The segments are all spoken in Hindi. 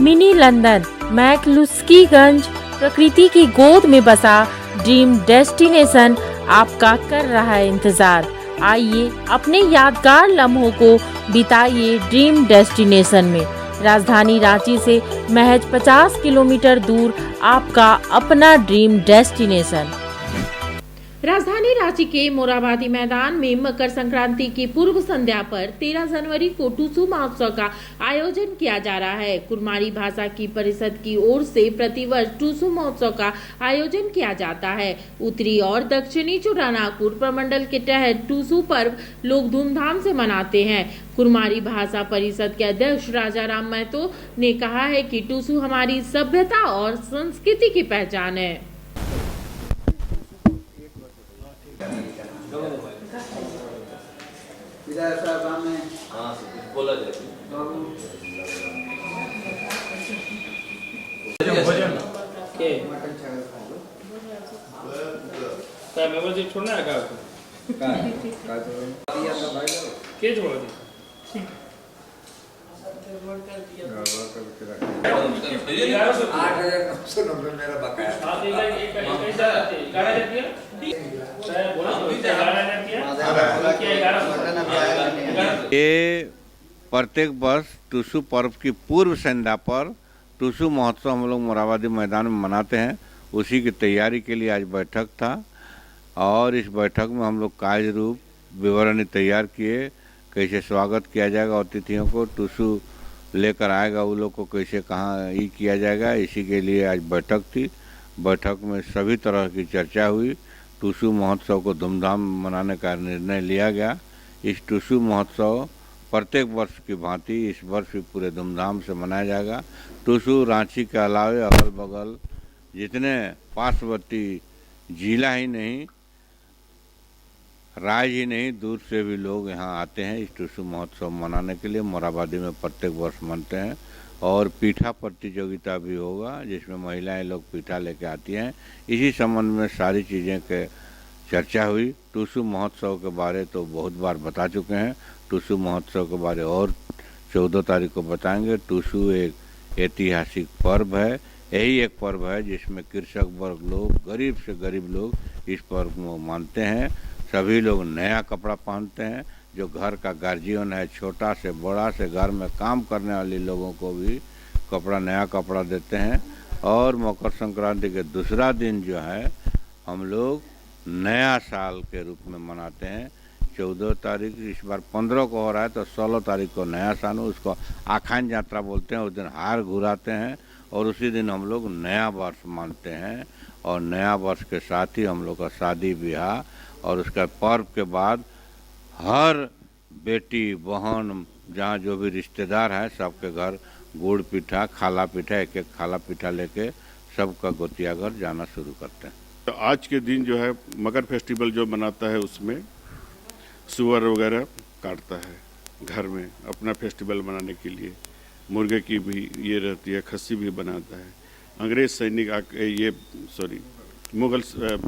मिनी लंदन मैक्लुस्कीगंज प्रकृति की गोद में बसा ड्रीम डेस्टिनेशन आपका कर रहा है इंतजार। आइए अपने यादगार लम्हों को बिताइए ड्रीम डेस्टिनेशन में। राजधानी रांची से महज 50 किलोमीटर दूर आपका अपना ड्रीम डेस्टिनेशन। राजधानी रांची के मोरहाबादी मैदान में मकर संक्रांति की पूर्व संध्या पर 13 जनवरी को टूसू महोत्सव का आयोजन किया जा रहा है। कुरमारी भाषा की परिषद की ओर से प्रतिवर्ष टूसू महोत्सव का आयोजन किया जाता है। उत्तरी और दक्षिणी छोटानागपुर प्रमंडल के तहत टूसू पर्व लोग धूमधाम से मनाते हैं। कुरमारी भाषा परिषद के अध्यक्ष राजा राम महतो ने कहा है कि टूसू हमारी सभ्यता और संस्कृति की पहचान है। बोला जाए क्या मेंबरशिप छोड़ना है क्या आपको? क्या छोड़ा थी? 8,990 मेरा बकाया। ये प्रत्येक वर्ष टूसू पर्व की पूर्व संध्या पर टूसू महोत्सव हम लोग मोरहाबादी मैदान में मनाते हैं। उसी की तैयारी के लिए आज बैठक था और इस बैठक में हम लोग कार्य रूप विवरणी तैयार किए, कैसे स्वागत किया जाएगा अतिथियों को, टूसू लेकर आएगा वो लोग को कैसे कहाँ ये किया जाएगा, इसी के लिए आज बैठक थी। बैठक में सभी तरह की चर्चा हुई। टूसू महोत्सव को धूमधाम मनाने का निर्णय लिया गया। इस टूसू महोत्सव प्रत्येक वर्ष की भांति इस वर्ष भी पूरे धूमधाम से मनाया जाएगा। टूसू रांची के अलावे अगल बगल जितने पार्श्ववर्ती जिला ही नहीं, राज्य ही नहीं, दूर से भी लोग यहाँ आते हैं इस टूसू महोत्सव मनाने के लिए। मोरहाबादी में प्रत्येक वर्ष मनते हैं और पीठा प्रतियोगिता भी होगा जिसमें महिलाएं लोग पीठा लेके आती हैं। इसी संबंध में सारी चीज़ें के चर्चा हुई। टूसू महोत्सव के बारे तो बहुत बार बता चुके हैं। टूसू महोत्सव के बारे और 14 तारीख को बताएंगे। टूसू एक ऐतिहासिक पर्व है। यही एक पर्व है जिसमें कृषक वर्ग लोग, गरीब से गरीब लोग इस पर्व को मानते हैं। सभी लोग नया कपड़ा पहनते हैं। जो घर का गार्जियन है, छोटा से बड़ा से घर में काम करने वाले लोगों को भी नया कपड़ा देते हैं। और मकर संक्रांति के दूसरा दिन जो है हम लोग नया साल के रूप में मनाते हैं। 14 तारीख, इस बार 15 को हो रहा है तो 16 तारीख को नया साल, उसको आखान यात्रा बोलते हैं। उस दिन हार घुराते हैं और उसी दिन हम लोग नया वर्ष मानते हैं। और नया वर्ष के साथ ही हम लोग का शादी ब्याह और उसका पर्व के बाद हर बेटी बहन जहाँ जो भी रिश्तेदार है सबके घर गुड़ पीठा, खाला पीठा, एक एक खाला पीठा लेके सबका गोतिया घर जाना शुरू करते हैं। तो आज के दिन जो है मकर फेस्टिवल जो मनाता है उसमें सुअर वगैरह काटता है घर में अपना फेस्टिवल मनाने के लिए। मुर्गे की भी ये रहती है, खस्सी भी बनाता है। अंग्रेज सैनिक मुगल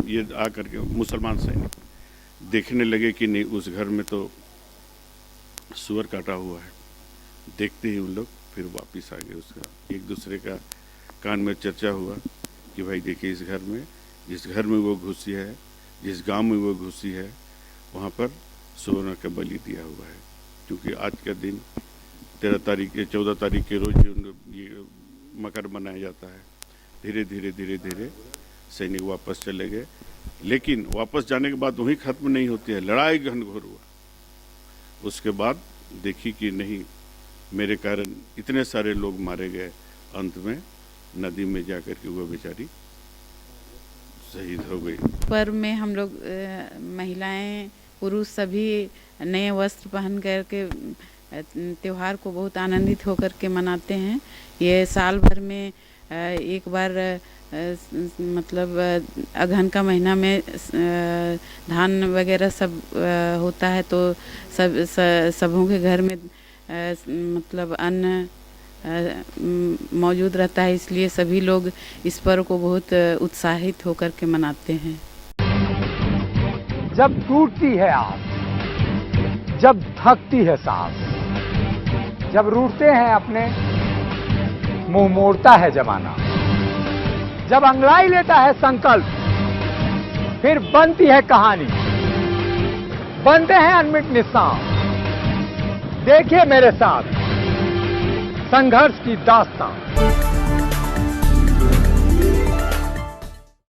ये आकर के मुसलमान सैनिक देखने लगे कि नहीं उस घर में तो सुअर काटा हुआ है। देखते ही उन लोग फिर वापस आ गए। उसका एक दूसरे का कान में चर्चा हुआ कि भाई देखिए इस घर में, जिस घर में वो घुसी है, जिस गांव में वो घुसी है, वहाँ पर सुअर का बलि दिया हुआ है। क्योंकि आज का दिन 14 तारीख के रोज ये मकर मनाया जाता है। धीरे धीरे सैनिक वापस चले गए, लेकिन वापस जाने के बाद वहीं खत्म नहीं होती है, लड़ाई घनघोर हुआ। उसके बाद देखी कि नहीं, मेरे कारण इतने सारे लोग मारे गए। अंत में नदी में जाकर के वो बेचारी शहीद हो गई। पर्व में हम लोग महिलाएं पुरुष सभी नए वस्त्र पहन करके त्योहार को बहुत आनंदित होकर के मनाते हैं। ये साल भर में एक बार मतलब अगहन का महीना में धान वगैरह सब होता है तो सबों के घर में मतलब अन्न मौजूद रहता है, इसलिए सभी लोग इस पर्व को बहुत उत्साहित होकर के मनाते हैं। जब टूटती है आस, जब थकती है सांस, जब रूठते हैं अपने मुंह मोड़ता है जमाना। जब अंगड़ाई लेता है संकल्प, फिर बनती है कहानी, बनते हैं अनमिट निशान। देखिए मेरे साथ संघर्ष की दास्तां।